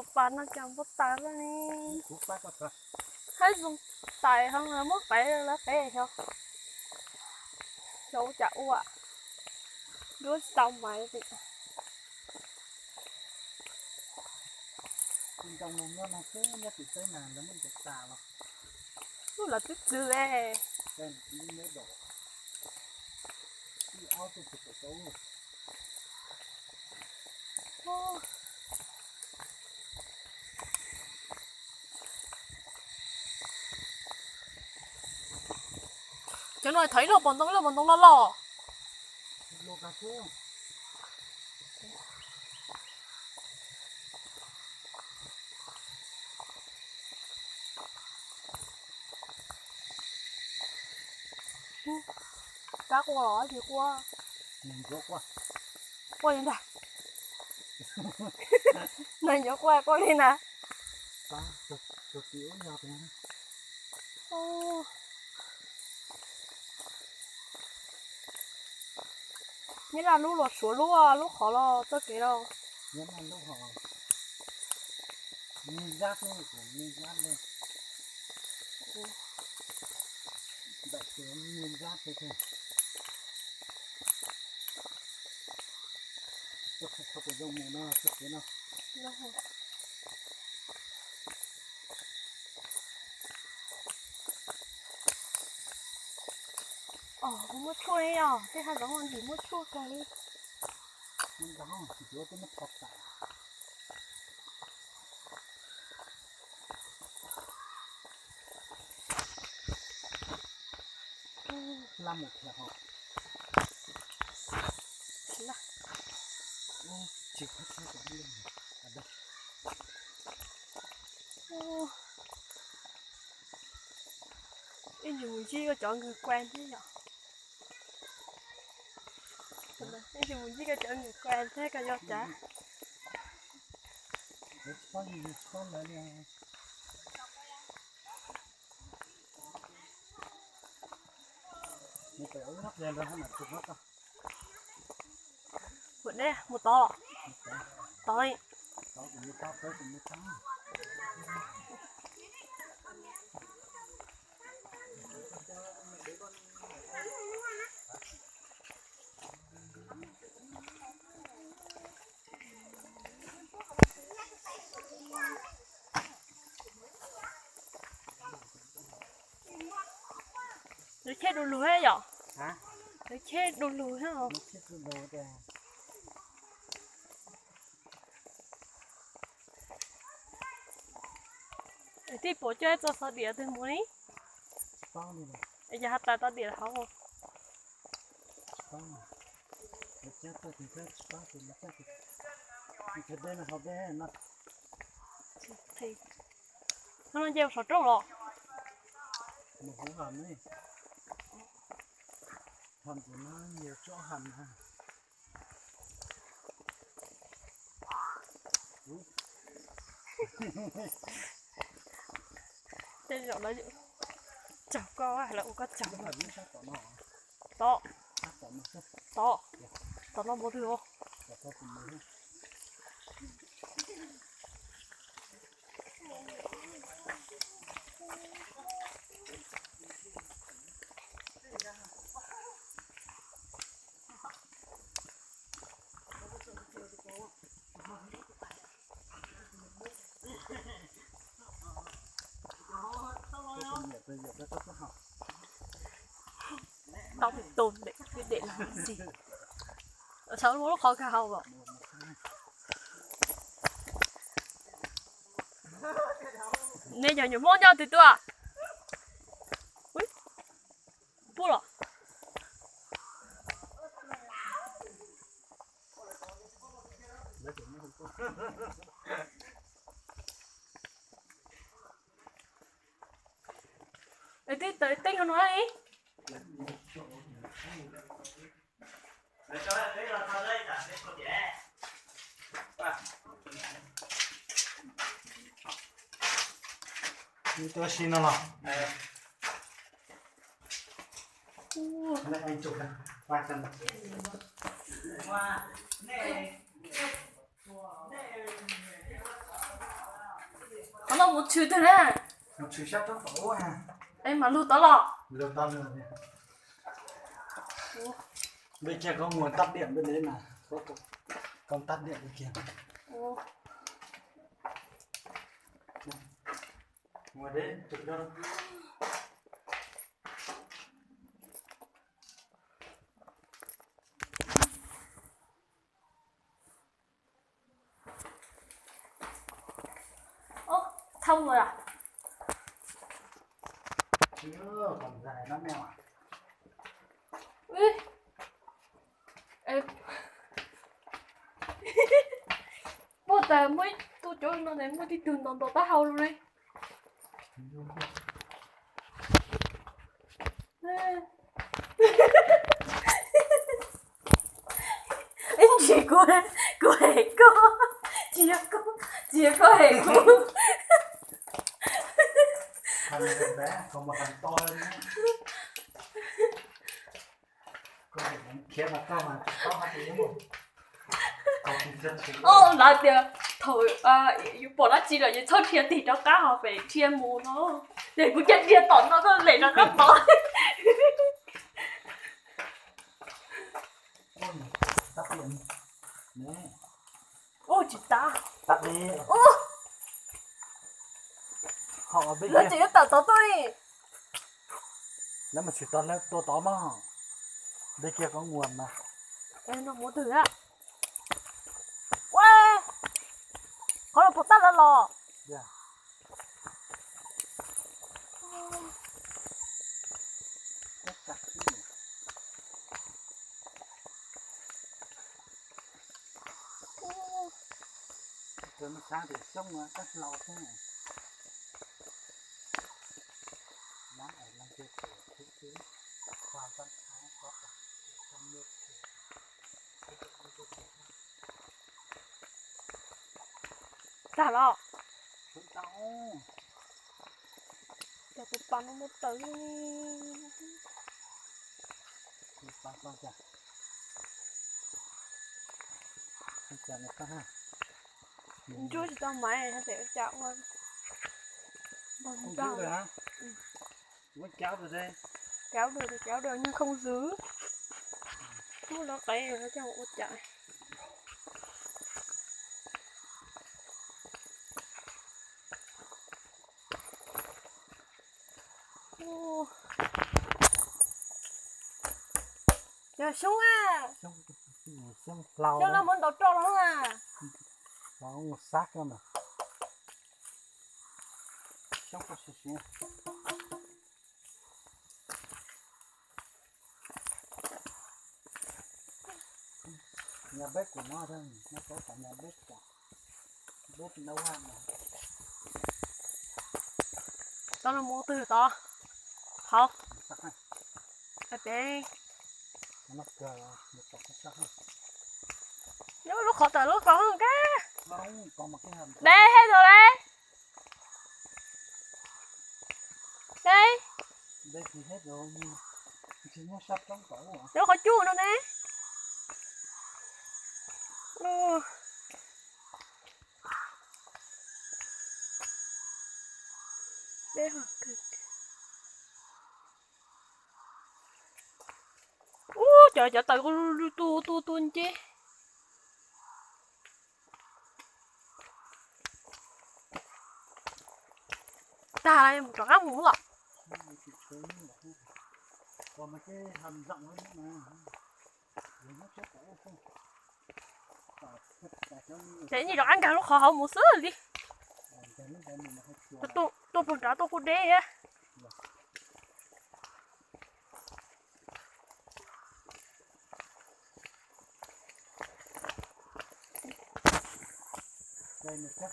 đồ bán nó chẳng có tài đó đi. Cú phát có thật. Hết dùng tài không là mất phải là phải theo. Cháu chậu ạ. Đứa xong mày thì Bên trong nó cứ nhất thì tới nàng là mình được tà mà. nó là tức dư e. Đây là mới đổ. Cái áo tôi chụp cái Cháu nói thấy rồi, bọn tông nó lò. lô cà phê. Cá qua đó thì qua. Rốt quá. Qua lên đây. Này nhớ qua lên nè. Ta cực yếu nhau thế. Như là lúc lọt xuống lúc khó lo tất cái đâu. Nhấn ăn lúc họ nhìn rác luôn của nhìn rác lên. Đại tướng nhìn rác thế thôi. Tôi không có dùng màu nó cực thế nào. Không có chua đấy à? Thế hai giống con gì mua chua cái? Nhưng đó chỉ có cái mất thật tại. Làm một là họ. Chỉ có cái của anh ở đây. Em dùng chi có chọn người quen thế nhở? Em dùng chi có chọn người quen thế cả do chả? Có gì có lại nè. Mình phải ống nắp lên rồi hay là chụp nắp không? Một đây, một to à? To đi. To cũng như to, tới cũng như to. Nó chết đồ lùi hết nhở? Hả? Nó chết đồ lùi hết không? Nó chết đồ kìa. Thì bỏ chơi cho sao địa thì muốn đi? To này này. Giờ hạt ta ta địa không? To này. Nó chết tôi thì chết, to thì nó chết thì. Cái đây là họ bé nó. Thì nó gieo sọt trâu rồi. Một hũ hầm ấy. Hầm của nó nhiều chỗ hầm ha. Trên chỗ đó chọc co hay là có chọc là biết sao tỏ nó to tỏ nó sao to nó bố được tỏ to cùng mới tao bị tồn để làm gì sao nó khó khao vậy nên giờ nhiều món nhau thì tôi à ui bố rồi Ê, tới tinh không nói đi. Như tôi xin nó là này anh chụp này qua chân qua này nó một chữ thế này. Một chữ sắp trong tổ à. Em mà lưu tao lọ. Lưu tâm rồi nè. Bên kia có nguồn tắt điện bên đấy mà. Có công tắt điện bên kia. Ngồi đấy, trực đâu. Thông rồi à? Chưa, còn dài lắm mèo à? Ui. Em. Bố ta mới tôi cho nó này mới đi đường đòn ta hầu luôn đi. Anh chỉ cô hề cô. Chỉ có hề cô. Thằng bé, còn một thằng to hơn nữa. Có thể đánh kia mà to mà thì đúng không? Lại tiền thôi bỏ nó chỉ là những thôi thiệt thì cho cá họ về thiên mù nó để cũng chân kia tỏn nó lấy nó rất to. Tắt điện. Nè. Ô chị ta. Tắt đi. Họ ở bên nó kia. chỉ tao tôi. Nếu mà chỉ to lên to to mà. Bên kia có nguồn mà. Em nó muốn thử á. Wow. Họ là một tát là lò. Yeah. Rồi nó sang thì xong rồi các lò thế này. Lắm ở lăng kia thứ thứ hoa văn thái có cả trong nước Cả lò. chúng tao Cho tụi bạn nó một tới. con chả con chả này có ha. Chú chỉ cho máy này sẽ chạm qua. Không giữ được hả? Muốn kéo từ đây. Kéo được thì kéo được nhưng không giữ. Chú nó cái nó cho một chạy. Giờ xuống à. Xuống lau Cho đấy. nó muốn đổ tròn lắm à. Lau một xác cơ mà. Xuống có xíu xíu. Nhà bếp của nó thôi, nó có cả nhà bếp cả. Bếp nấu ăn mà. Cho nó mua từ to. Học. Sắc này. Ở đây. Nó cờ một cọc sắc này. Nếu mà lúc khó tờ lúc có hơn cái. Không, còn một cái hầm. Đây hết rồi đây. Đây. Đây thì hết rồi nhưng chỉ nó sắp trong cổ à. Nếu có chuông đâu nè. Đây hả? Trời trời tự tuôn chứ. Ta đây một trò muốn lọc. Còn mấy cái hầm rộng hơn nữa mà. Thế như trò ăn cả lúc khó không một xứ rồi đi. Tôi phần trả tôi cô đế á. Đây là chắc